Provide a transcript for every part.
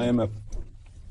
IMF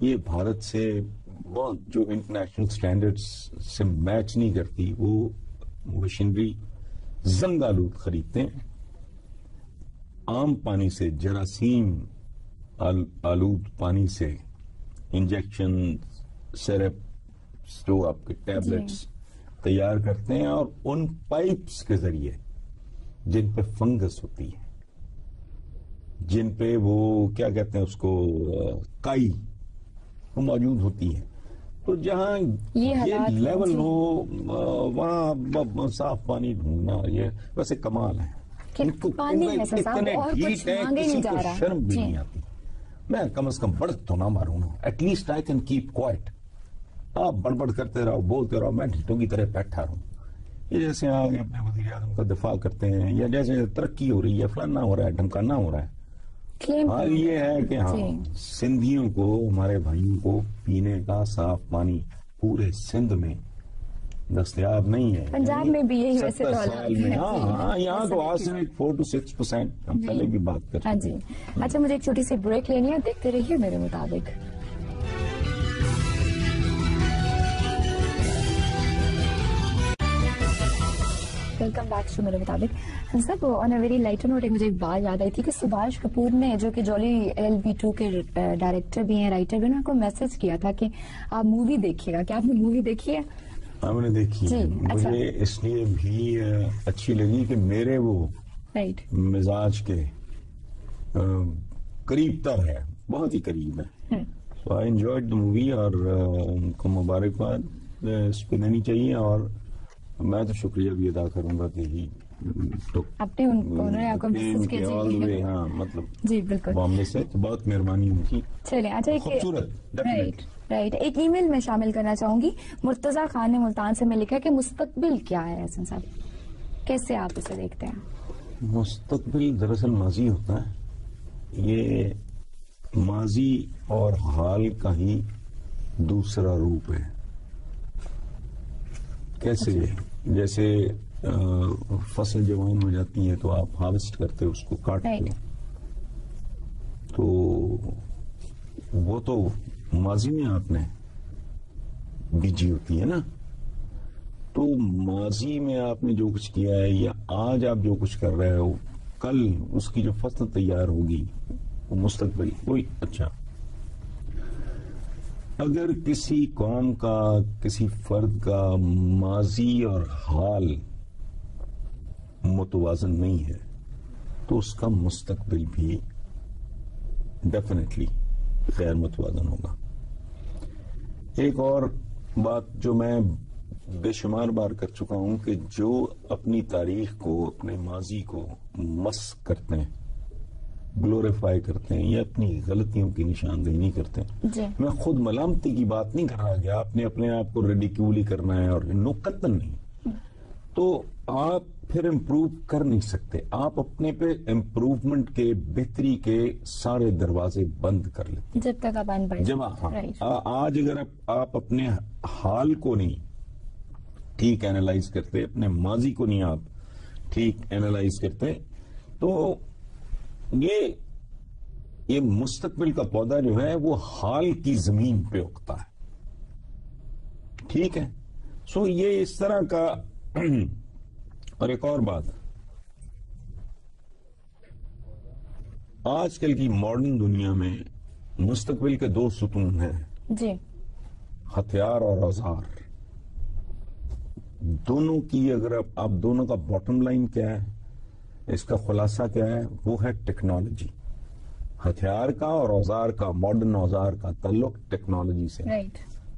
یہ بھارت سے بہت جو انٹرنیشنل سٹینڈرڈز سے میچ نہیں کرتی، وہ مشینری زنگ آلود خریدتے ہیں، عام پانی سے، جراثیم آلود پانی سے، انجیکشن سیرپ جو آپ کے ٹیبلٹس تیار کرتے ہیں، اور ان پائپس کے ذریعے جن پہ فنگس ہوتی ہے، جن پہ وہ کیا کہتے ہیں اس کو، کائی وہ موجود ہوتی ہے، تو جہاں یہ لیول ہو وہاں صاف پانی ڈھونڈنا یہ ویسے کمال ہے. پانی ہے صاحب اور کچھ مانگے نہیں جا رہا. شرم بھی نہیں آتی. میں کم از کم بڑک تو نہ ماروں نا، at least I can keep quiet. آپ بڑبڑ کرتے رہو، بولتے رہو، میں ڈھیٹوں کی طرح بیٹھا رہوں. یہ جیسے آگے اپنے وزیر اعظم کا دفاع کرتے ہیں، یا جیسے ترقی ہو رہی ہے، فلانا ہو رہا ہے، ڈھمکانا ہو رہا ہے. حال یہ ہے کہ ہاں سندھیوں کو، ہمارے بھائیوں کو پینے کا صاف پانی پورے سندھ میں دستیاب نہیں ہے. پنجاب میں بھی یہی ویسے تو سال میں ہاں یہاں تو آج سے 4 to 6% ہم پہلے بھی بات کرتے ہیں. ہاں جی. اچھا مجھے ایک چھوٹی سی بریک لینی ہے، دیکھتے رہیے میرے مطابق. ویلکم بیک ٹو میرے مطابق. سب آن اے ویری لائٹر نوٹ مجھے ایک بات یاد آئی تھی کہ سبھاش کپور نے، جو کہ جولی LLB2 کے ڈائریکٹر بھی ہیں، رائٹر بھی ہیں، کو میسج کیا تھا کہ آپ مووی دیکھیے گا. کیا آپ نے مووی دیکھی ہے؟ ہم نے دیکھی. مجھے اس لیے بھی اچھی لگی کہ میرے وہ مزاج کے قریب تر ہے، بہت ہی قریب ہے. سو آئی انجوائڈ دا مووی، اور ان کو مبارکباد اس پہ دینی چاہیے. اور میں تو شکریہ بھی ادا کروں گا کہ ہاں مطلب جی بالکل بامبے سے تو بہت مہربانی ان کی. چلیں اچھا خوبصورت. رائٹ ایک ای میل میں شامل کرنا چاہوں گی. مرتضی خان نے ملتان سے میں لکھا کہ مستقبل کیا ہے حسن صاحب، کیسے آپ اسے دیکھتے ہیں؟ مستقبل دراصل ماضی ہوتا ہے. یہ ماضی اور حال کا ہی دوسرا روپ ہے. کیسے؟ جیسے فصل جوان ہو جاتی ہے تو آپ ہارویسٹ کرتے ہو، اس کو کاٹتے ہو، تو وہ تو ماضی میں آپ نے بیجی ہوتی ہے نا. تو ماضی میں آپ نے جو کچھ کیا ہے، یا آج آپ جو کچھ کر رہے ہو، کل اس کی جو فصل تیار ہوگی وہ مستقبل. کوئی اچھا اگر کسی قوم کا، کسی فرد کا ماضی اور حال متوازن نہیں ہے تو اس کا مستقبل بھی ڈیفینیٹلی غیر متوازن ہوگا. ایک اور بات جو میں بے شمار بار کر چکا ہوں کہ جو اپنی تاریخ کو، اپنے ماضی کو مسخ کرتے ہیں، گلوریفائی کرتے ہیں، یا اپنی غلطیوں کی نشاندہی نہیں کرتے. میں خود ملامتی کی بات نہیں کر رہا کہ آپ نے اپنے آپ کو ریڈیکیولی کرنا ہے، اور قطعاً نہیں. تو آپ پھر امپروو کر نہیں سکتے. آپ اپنے پہ امپروومنٹ کے، بہتری کے سارے دروازے بند کر لیتے جب تک آپ ان پڑھ. جب آج اگر آپ اپنے حال کو نہیں ٹھیک اینالائز کرتے، اپنے ماضی کو نہیں آپ ٹھیک اینالائز کرتے، تو یہ مستقبل کا پودا جو ہے وہ حال کی زمین پہ اگتا ہے. ٹھیک ہے. سو یہ اس طرح کا. اور ایک اور بات، آج کل کی ماڈرن دنیا میں مستقبل کے 2 ستون ہیں جی، ہتھیار اور اوزار. دونوں کی اگر آپ دونوں کا باٹم لائن کیا ہے، اس کا خلاصہ کیا ہے، وہ ہے ٹیکنالوجی. ہتھیار کا اور اوزار کا، ماڈرن اوزار کا تعلق ٹیکنالوجی سے.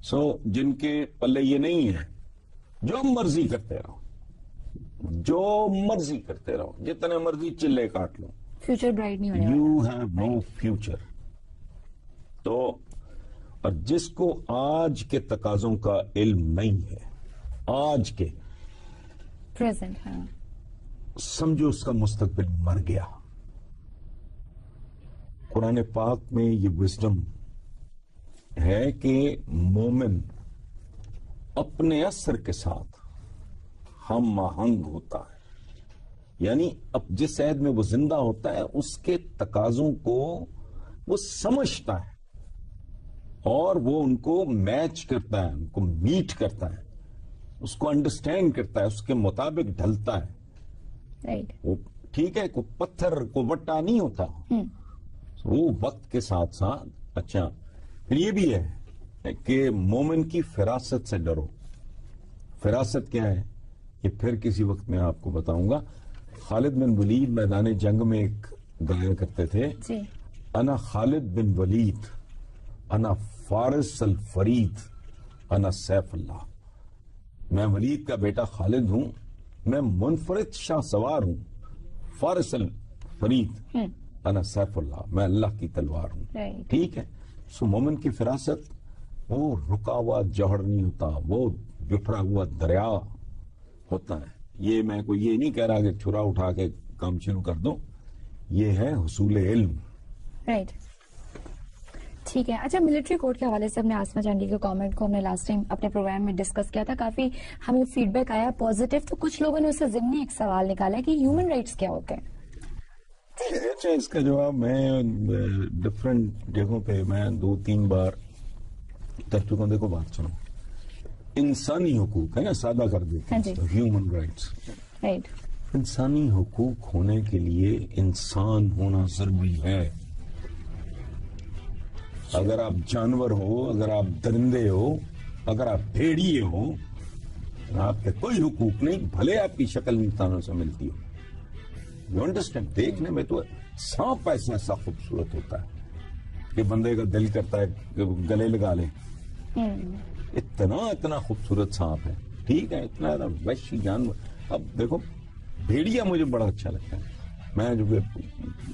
سو جن کے پلے یہ نہیں ہے، جو مرضی کرتے رہو، جو مرضی کرتے رہو، جتنے مرضی چلے کاٹ لو، فیوچر برائٹ نہیں ہونے یو ہیو نو فیوچر. تو اور جس کو آج کے تقاضوں کا علم نہیں ہے، آج کے پریزنٹ، ہاں، سمجھو اس کا مستقبل مر گیا. قرآن پاک میں یہ وزڈم ہے کہ مومن اپنے اثر کے ساتھ ہم آہنگ ہوتا ہے. یعنی اب جس عہد میں وہ زندہ ہوتا ہے، اس کے تقاضوں کو وہ سمجھتا ہے. اور وہ ان کو میچ کرتا ہے, ان کو میٹ کرتا ہے, اس کو انڈرسٹینڈ کرتا ہے, اس کے مطابق ڈھلتا ہے. رائٹ. وہ ٹھیک ہے, کوئی پتھر کو وٹا نہیں ہوتا, وہ وقت کے ساتھ ساتھ. اچھا, پھر یہ بھی ہے کہ مومن کی فراست سے ڈرو. فراست کیا ہے یہ پھر کسی وقت میں آپ کو بتاؤں گا. خالد بن ولید میدان جنگ میں ایک گایا کرتے تھے, جی. انا خالد بن ولید انا فارس الفرید انا سیف اللہ. میں ولید کا بیٹا خالد ہوں, میں منفرد شاہ سوار ہوں. فارس الفرید انا سیف اللہ, میں اللہ کی تلوار ہوں. ٹھیک ہے. سو مومن کی فراست وہ رکا ہوا جوہر نہیں ہوتا, وہ بفرا ہوا دریا ہوتا ہے. یہ میں کوئی یہ نہیں کہہ رہا کہ چھرا اٹھا کے کام شروع کر دو, یہ ہے حصول علم. رائٹ. ٹھیک ہے. اچھا, ملٹری کوڈ کے حوالے سے ہم نے آسما چانڈی کے کامنٹ کو ہم نے لاسٹ ٹائم اپنے پروگرام میں ڈسکس کیا تھا, کافی ہمیں فیڈ بیک آیا پازیٹیو. تو کچھ لوگوں نے اس سے ضمنی ایک سوال نکالا کہ ہیومن رائٹس کیا ہوتے ہیں. اچھا, اس کا جواب میں ڈفرینٹ جگہوں پہ میں 2-3 بار کر چکا ہوں. دیکھو بات سنو, انسانی حقوق ہے نا, سادہ کر دیتے ہیں ہیومن رائٹس. رائٹ. انسانی حقوق ہونے کے لیے انسان ہونا ضروری ہے. اگر آپ جانور ہو, اگر آپ درندے ہو, اگر آپ بھیڑیے ہو, آپ کے کوئی حقوق نہیں, بھلے آپ کی شکل انسانوں سے ملتی ہو. You understand. دیکھنے میں تو سانپ ایسا خوبصورت ہوتا ہے کہ بندے کا دل کرتا ہے کہ گلے لگا لے. اتنا خوبصورت سانپ ہے. ٹھیک ہے, اتنا وحشی جانور. اب دیکھو, بھیڑیا مجھے بڑا اچھا لگتا ہے. میں جو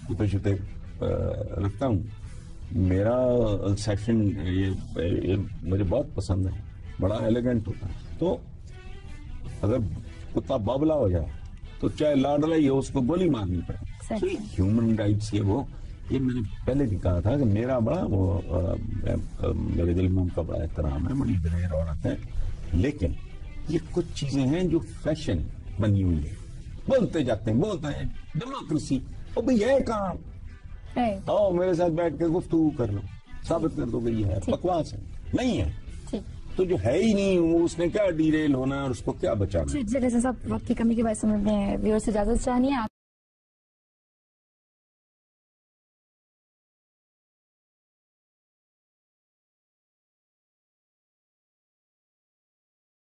کتے شتے رکھتا ہوں, میرا سیکشن یہ مجھے بہت پسند ہے, بڑا ایلیگنٹ ہوتا ہے. تو اگر کتا بابلا ہو جائے تو چاہے لاڈلا ہی ہو, اس کو گولی مارنی پڑے. ہیومن رائٹس یہ میں نے پہلے بھی کہا تھا کہ میرا بڑا میرے دل میں ان کا بڑا احترام ہے, بڑی دلیر عورت ہے. لیکن یہ کچھ چیزیں ہیں جو فیشن بنی ہوئی ہے. بولتے جاتے ہیں ڈیموکریسی, وہ بھی ہے کام. آؤ میرے ساتھ بیٹھ کے گفتگو کر لو, ثابت کر دو کہ یہ ہے. بکواس ہے, نہیں ہے. تو جو ہے ہی نہیں, وہ اس نے کیا ڈیریل ہونا ہے اور اس کو کیا بچانا ہے. جیسے صاحب وقت کی کمی کی وجہ سے ہمیں ویور سے اجازت چاہیے.